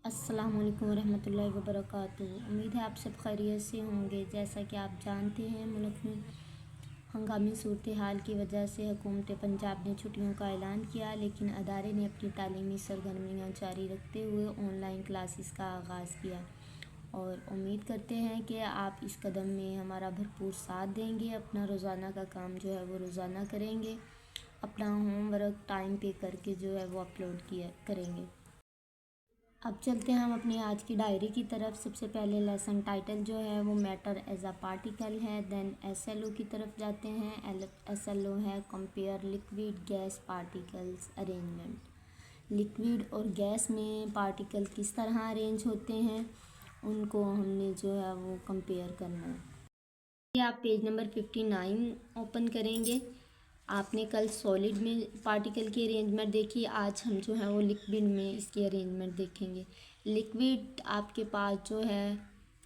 अस्सलाम वालेकुम रहमतुल्लाहि व बरकातुहू। उम्मीद है आप सब खैरियत से होंगे। जैसा कि आप जानते हैं, मुल्क में हंगामी सूरत हाल की वजह से हुकूमत पंजाब ने छुट्टियों का ऐलान किया, लेकिन अदारे ने अपनी तालीमी सरगर्मियाँ जारी रखते हुए ऑनलाइन क्लासेस का आगाज़ किया और उम्मीद करते हैं कि आप इस कदम में हमारा भरपूर साथ देंगे। अपना रोज़ाना का काम जो है वो रोज़ाना करेंगे, अपना होमवर्क टाइम पे करके जो है वो अपलोड किया करेंगे। अब चलते हैं हम अपनी आज की डायरी की तरफ। सबसे पहले लेसन टाइटल जो है वो मैटर एज अ पार्टिकल है। देन एसएलओ की तरफ जाते हैं। एसएलओ है compare liquid gas particles arrangement. Liquid और गैस में पार्टिकल किस तरह अरेंज होते हैं, उनको हमने जो है वो कंपेयर करना है। ये आप पेज नंबर 59 ओपन करेंगे। आपने कल सॉलिड में पार्टिकल की अरेंजमेंट देखी, आज हम जो है वो लिक्विड में इसकी अरेंजमेंट देखेंगे। लिक्विड आपके पास जो है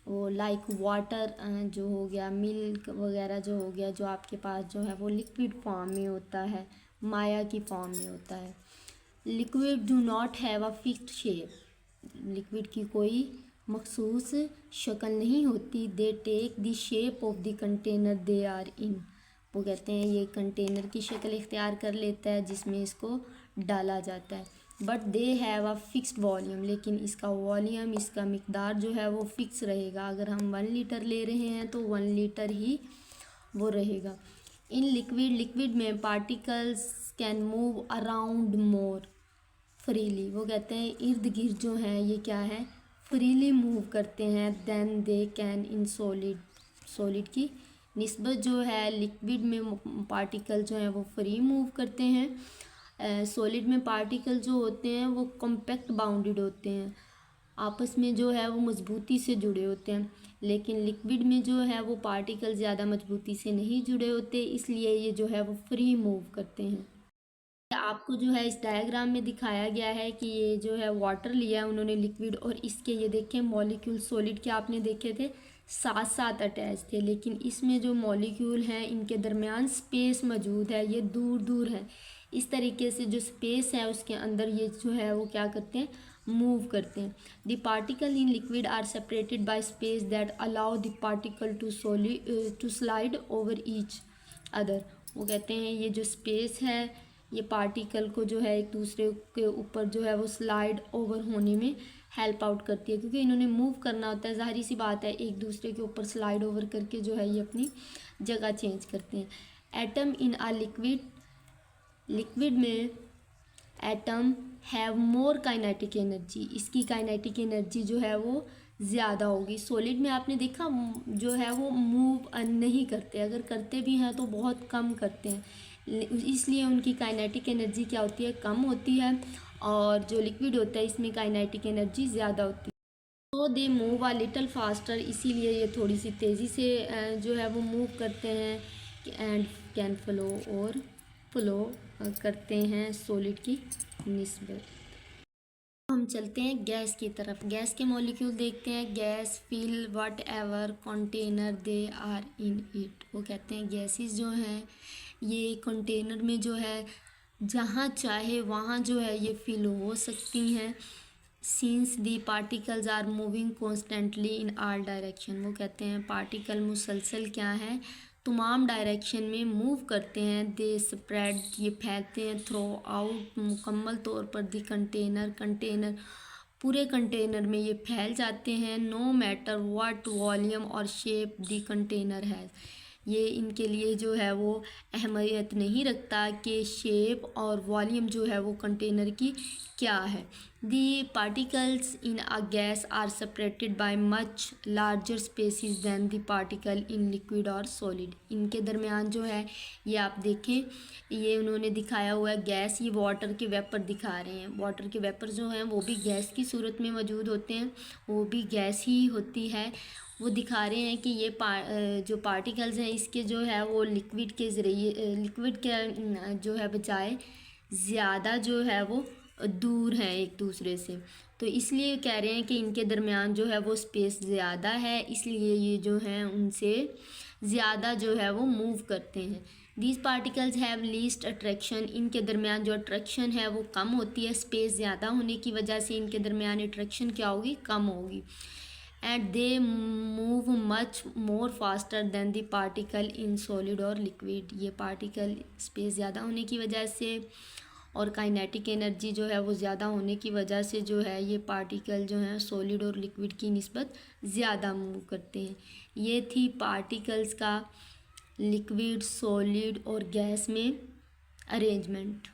वो लाइक वाटर जो हो गया, मिल्क वगैरह जो हो गया, जो आपके पास जो है वो लिक्विड फॉर्म में होता है, माया की फॉर्म में होता है। Liquid do not have a fixed shape. Liquid की कोई मखसूस शक्ल नहीं होती। They take the shape of the container they are in. वो कहते हैं ये कंटेनर की शक्ल इख्तियार कर लेता है जिसमें इसको डाला जाता है। But they have a fixed volume. लेकिन इसका वॉल्यूम, इसका मिकदार जो है वो फिक्स रहेगा। अगर हम 1 लीटर ले रहे हैं तो 1 लीटर ही वो रहेगा। इन लिक्विड में particles can move around more freely. वो कहते हैं इर्द गिर्द जो है ये क्या है, फ्रीली मूव करते हैं। Then they can in solid. Solid की निस्बत जो है लिक्विड में पार्टिकल जो है वो फ्री मूव करते हैं। सॉलिड में पार्टिकल जो होते हैं वो कॉम्पैक्ट बाउंडेड होते हैं, आपस में जो है वो मजबूती से जुड़े होते हैं। लेकिन लिक्विड में जो है वो पार्टिकल ज़्यादा मजबूती से नहीं जुड़े होते, इसलिए ये जो है वो फ्री मूव करते हैं। आपको जो है इस डायग्राम में दिखाया गया है कि ये जो है वाटर लिया है उन्होंने लिक्विड, और इसके ये देखें मॉलिक्यूल सॉलिड के आपने देखे थे साथ साथ अटैच थे, लेकिन इसमें जो मॉलिक्यूल हैं इनके दरमियान स्पेस मौजूद है, ये दूर दूर है। इस तरीके से जो स्पेस है उसके अंदर ये जो है वो क्या करते हैं, मूव करते हैं। The particle in liquid are separated by space that allow the particle to slide over each other. वो कहते हैं ये जो स्पेस है ये पार्टिकल को जो है एक दूसरे के ऊपर जो है वो स्लाइड ओवर होने में हेल्प आउट करती है, क्योंकि इन्होंने मूव करना होता है। ज़ाहिर सी बात है एक दूसरे के ऊपर स्लाइड ओवर करके जो है ये अपनी जगह चेंज करते हैं। Atom in a liquid. Liquid में atom have more kinetic energy. इसकी काइनेटिक एनर्जी जो है वो ज़्यादा होगी। सॉलिड में आपने देखा जो है वो मूव नहीं करते, अगर करते भी हैं तो बहुत कम करते हैं, इसलिए उनकी काइनेटिक एनर्जी क्या होती है, कम होती है। और जो लिक्विड होता है इसमें काइनेटिक एनर्जी ज़्यादा होती है। तो they move a little faster, इसीलिए ये थोड़ी सी तेज़ी से जो है वो मूव करते हैं। एंड कैन फ्लो, और फ्लो करते हैं सॉलिड की निस्बत। हम चलते हैं गैस की तरफ। गैस के मॉलिक्यूल देखते हैं। Gas fill whatever container they are in it. वो कहते हैं गैसेस जो हैं ये कंटेनर में जो है जहाँ चाहे वहाँ जो है ये फिल हो सकती हैं। Since the particles are moving constantly in all direction. वो कहते हैं पार्टिकल मुसलसल क्या है, तमाम डायरेक्शन में मूव करते हैं। दे स्प्रेड, ये फैलते हैं। थ्रो आउट, मुकम्मल तौर पर। दी कंटेनर, कंटेनर पूरे कंटेनर में ये फैल जाते हैं। नो मैटर व्हाट वॉल्यूम और शेप दी कंटेनर है। ये इनके लिए जो है वो अहमियत नहीं रखता कि शेप और वॉल्यूम जो है वो कंटेनर की क्या है। The particles in a gas are separated by much larger spaces than the particle in liquid और सॉलिड। इनके दरमियान जो है ये आप देखें, ये उन्होंने दिखाया हुआ है गैस, ये वाटर के वेपर दिखा रहे हैं। वाटर के वेपर जो हैं वो भी गैस की सूरत में मौजूद होते हैं, वो भी गैस ही होती है। वो दिखा रहे हैं कि ये जो पार्टिकल्स हैं इसके जो है वो लिक्विड के ज़रिए, लिक्विड के जो है बजाय ज़्यादा जो है वो दूर हैं एक दूसरे से, तो इसलिए कह रहे हैं कि इनके दरमियान जो है वो स्पेस ज़्यादा है, इसलिए ये जो हैं उनसे ज़्यादा जो है वो मूव करते हैं। These particles have least attraction, इनके दरमियान जो अट्रैक्शन है वो कम होती है, स्पेस ज़्यादा होने की वजह से इनके दरमियान अट्रैक्शन क्या होगी, कम होगी। And they move much more faster than the particle in solid और लिक्विड, ये पार्टिकल स्पेस ज़्यादा होने की वजह से और काइनेटिक एनर्जी जो है वो ज़्यादा होने की वजह से जो है ये पार्टिकल जो है सॉलिड और लिक्विड की निस्बत ज़्यादा मूव करते हैं। ये थी पार्टिकल्स का लिक्विड, सॉलिड और गैस में अरेंजमेंट।